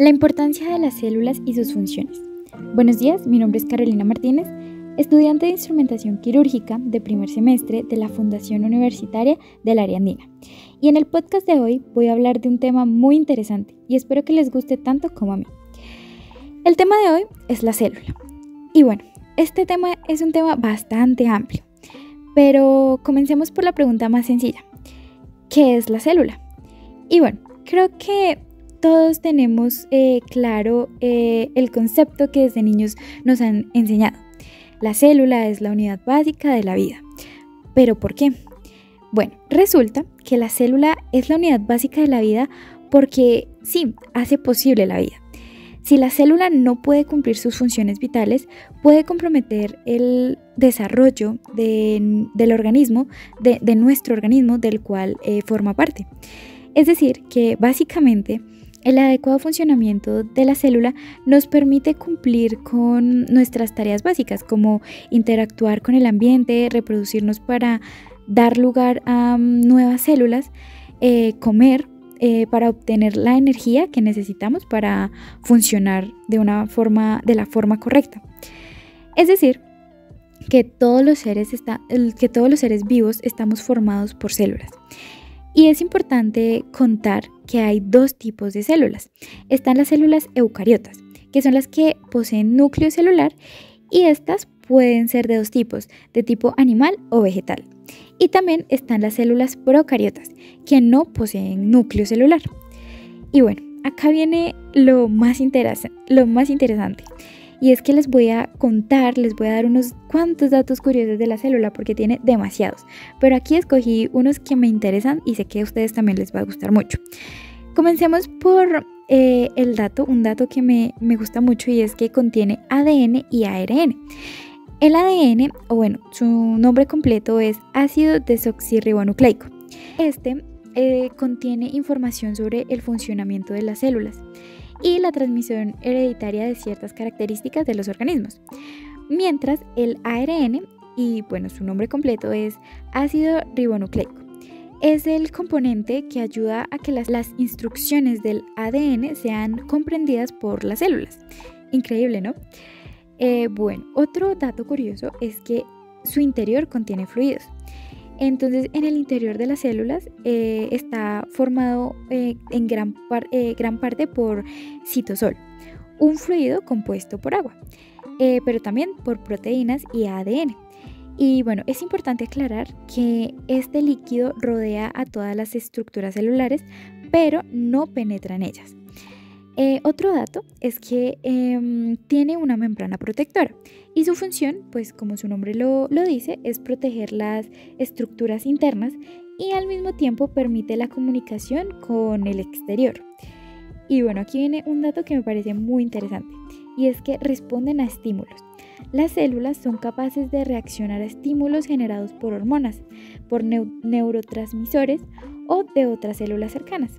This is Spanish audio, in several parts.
La importancia de las células y sus funciones. Buenos días, mi nombre es Carolina Martínez, estudiante de instrumentación quirúrgica de primer semestre de la Fundación Universitaria del Área Andina. Y en el podcast de hoy voy a hablar de un tema muy interesante y espero que les guste tanto como a mí. El tema de hoy es la célula. Y bueno, este tema es un tema bastante amplio, pero comencemos por la pregunta más sencilla. ¿Qué es la célula? Y bueno, creo que todos tenemos claro el concepto que desde niños nos han enseñado. La célula es la unidad básica de la vida. ¿Pero por qué? Bueno, resulta que la célula es la unidad básica de la vida porque sí, hace posible la vida. Si la célula no puede cumplir sus funciones vitales, puede comprometer el desarrollo del organismo, de nuestro organismo del cual forma parte. Es decir, que básicamente el adecuado funcionamiento de la célula nos permite cumplir con nuestras tareas básicas, como interactuar con el ambiente, reproducirnos para dar lugar a nuevas células, comer para obtener la energía que necesitamos para funcionar de la forma correcta. Es decir, que todos los seres vivos estamos formados por células. Y es importante contar que hay dos tipos de células. Están las células eucariotas, que son las que poseen núcleo celular, y estas pueden ser de dos tipos, de tipo animal o vegetal. Y también están las células procariotas, que no poseen núcleo celular. Y bueno, acá viene lo más interesante. Y es que les voy a dar unos cuantos datos curiosos de la célula porque tiene demasiados. Pero aquí escogí unos que me interesan y sé que a ustedes también les va a gustar mucho. Comencemos por un dato que me gusta mucho, y es que contiene ADN y ARN. El ADN, su nombre completo es ácido desoxirribonucleico. Este contiene información sobre el funcionamiento de las células y la transmisión hereditaria de ciertas características de los organismos. Mientras el ARN, su nombre completo es ácido ribonucleico, es el componente que ayuda a que las instrucciones del ADN sean comprendidas por las células. Increíble, ¿no? Otro dato curioso es que su interior contiene fluidos. Entonces, en el interior de las células está formado en gran parte por citosol, un fluido compuesto por agua, pero también por proteínas y ADN. Y bueno, es importante aclarar que este líquido rodea a todas las estructuras celulares, pero no penetra en ellas. Otro dato es que tiene una membrana protectora y su función, pues como su nombre lo dice, es proteger las estructuras internas y al mismo tiempo permite la comunicación con el exterior. Y bueno, aquí viene un dato que me parece muy interesante, y es que responden a estímulos. Las células son capaces de reaccionar a estímulos generados por hormonas, por neurotransmisores o de otras células cercanas.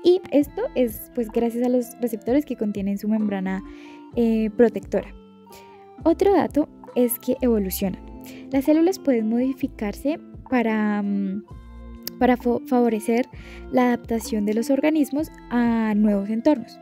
Y esto es pues gracias a los receptores que contienen su membrana protectora. Otro dato es que evolucionan. Las células pueden modificarse para favorecer la adaptación de los organismos a nuevos entornos.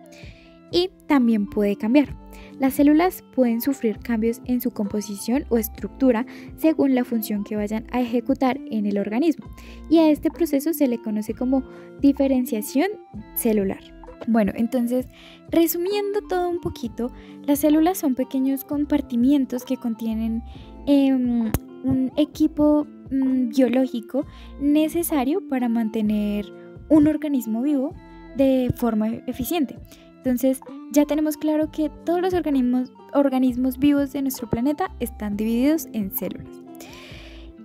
Y también puede cambiar. Las células pueden sufrir cambios en su composición o estructura según la función que vayan a ejecutar en el organismo, y a este proceso se le conoce como diferenciación celular. Bueno, entonces, resumiendo todo un poquito, las células son pequeños compartimientos que contienen un equipo biológico necesario para mantener un organismo vivo de forma eficiente. Entonces, ya tenemos claro que todos los organismos vivos de nuestro planeta están divididos en células.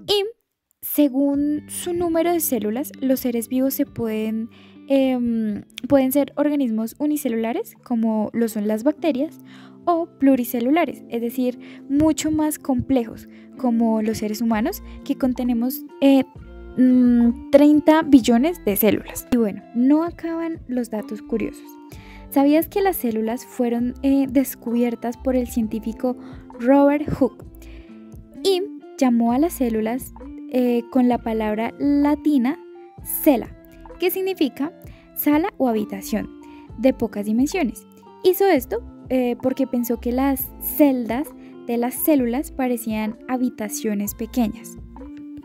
Y según su número de células, los seres vivos pueden ser organismos unicelulares, como lo son las bacterias, o pluricelulares, es decir, mucho más complejos, como los seres humanos, que contenemos 30 billones de células. Y bueno, no acaban los datos curiosos. ¿Sabías que las células fueron descubiertas por el científico Robert Hooke? Y llamó a las células con la palabra latina cella, que significa sala o habitación, de pocas dimensiones. Hizo esto porque pensó que las celdas de las células parecían habitaciones pequeñas.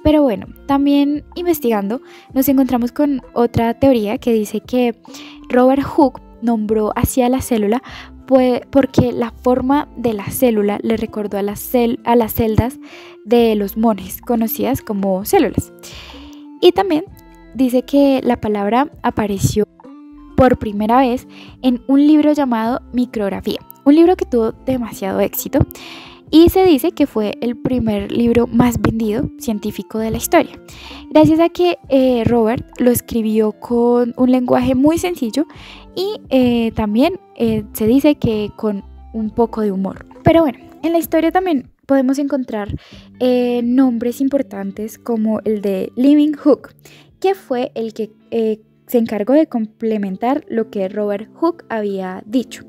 Pero bueno, también investigando nos encontramos con otra teoría que dice que Robert Hooke nombró así a la célula porque la forma de la célula le recordó a las celdas de los monjes, conocidas como células. Y también dice que la palabra apareció por primera vez en un libro llamado Micrografía, un libro que tuvo demasiado éxito y se dice que fue el primer libro más vendido científico de la historia, gracias a que Robert lo escribió con un lenguaje muy sencillo y también se dice que con un poco de humor. Pero bueno, en la historia también podemos encontrar nombres importantes como el de Leeuwenhoek, que fue el que se encargó de complementar lo que Robert Hooke había dicho.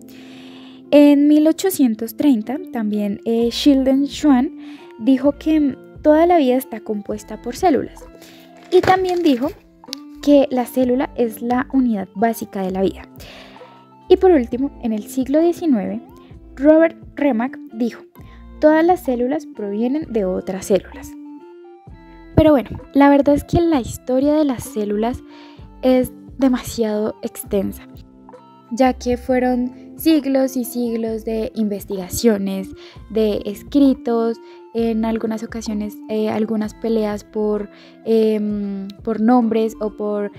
En 1830 también Sheldon Schwann dijo que toda la vida está compuesta por células y también dijo que la célula es la unidad básica de la vida. Y por último, en el siglo XIX, Robert Remak dijo: todas las células provienen de otras células. Pero bueno, la verdad es que la historia de las células es demasiado extensa, ya que fueron siglos y siglos de investigaciones, de escritos, en algunas ocasiones algunas peleas por nombres o por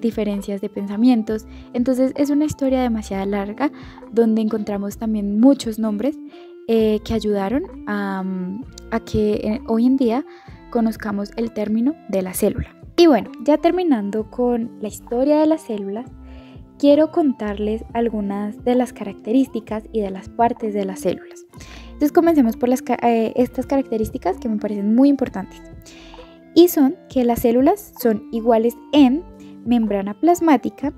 diferencias de pensamientos. Entonces es una historia demasiado larga donde encontramos también muchos nombres que ayudaron a que hoy en día conozcamos el término de la célula. Y bueno, ya terminando con la historia de las células, quiero contarles algunas de las características y de las partes de las células. Entonces comencemos por estas características que me parecen muy importantes. Y son que las células son iguales en membrana plasmática,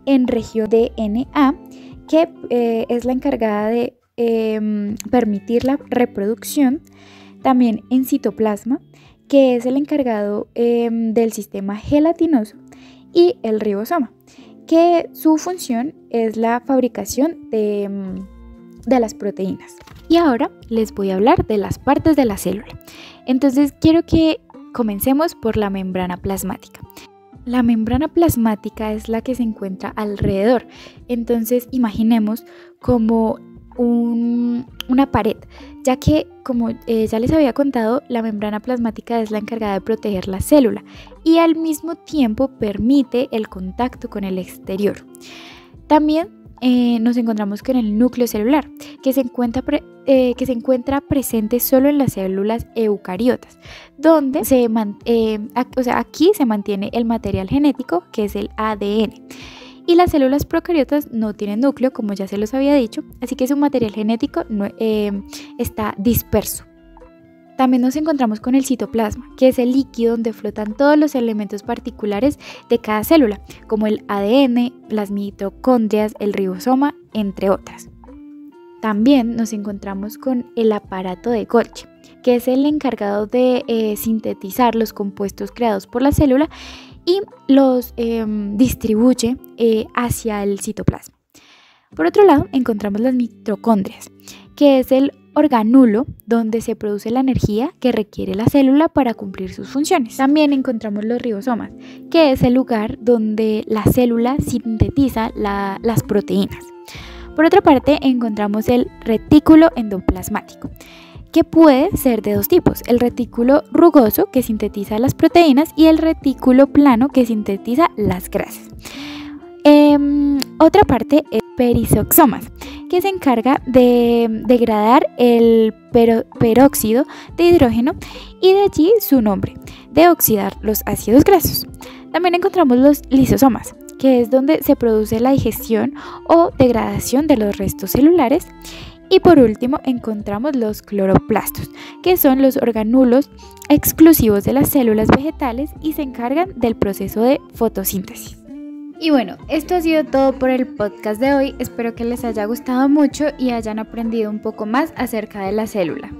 en región DNA, que es la encargada de permitir la reproducción, también en citoplasma, que es el encargado del sistema gelatinoso, y el ribosoma, que su función es la fabricación de las proteínas. Y ahora les voy a hablar de las partes de la célula. Entonces quiero que comencemos por la membrana plasmática. La membrana plasmática es la que se encuentra alrededor. Entonces imaginemos como una pared, ya que como ya les había contado, la membrana plasmática es la encargada de proteger la célula y al mismo tiempo permite el contacto con el exterior. También nos encontramos con el núcleo celular, que se encuentra presente solo en las células eucariotas, donde aquí se mantiene el material genético, que es el ADN. Y las células procariotas no tienen núcleo, como ya se los había dicho, así que su material genético está disperso. También nos encontramos con el citoplasma, que es el líquido donde flotan todos los elementos particulares de cada célula, como el ADN, las mitocondrias, el ribosoma, entre otras. También nos encontramos con el aparato de Golgi, que es el encargado de sintetizar los compuestos creados por la célula y los distribuye hacia el citoplasma. Por otro lado, encontramos las mitocondrias, que es el organulo donde se produce la energía que requiere la célula para cumplir sus funciones. También encontramos los ribosomas, que es el lugar donde la célula sintetiza las proteínas. Por otra parte, encontramos el retículo endoplasmático, que puede ser de dos tipos: el retículo rugoso, que sintetiza las proteínas, y el retículo plano, que sintetiza las grasas. Otra parte es perisosomas, que se encarga de degradar el peróxido de hidrógeno, y de allí su nombre, de oxidar los ácidos grasos. También encontramos los lisosomas, que es donde se produce la digestión o degradación de los restos celulares. Y por último encontramos los cloroplastos, que son los organulos exclusivos de las células vegetales y se encargan del proceso de fotosíntesis. Y bueno, esto ha sido todo por el podcast de hoy. Espero que les haya gustado mucho y hayan aprendido un poco más acerca de la célula.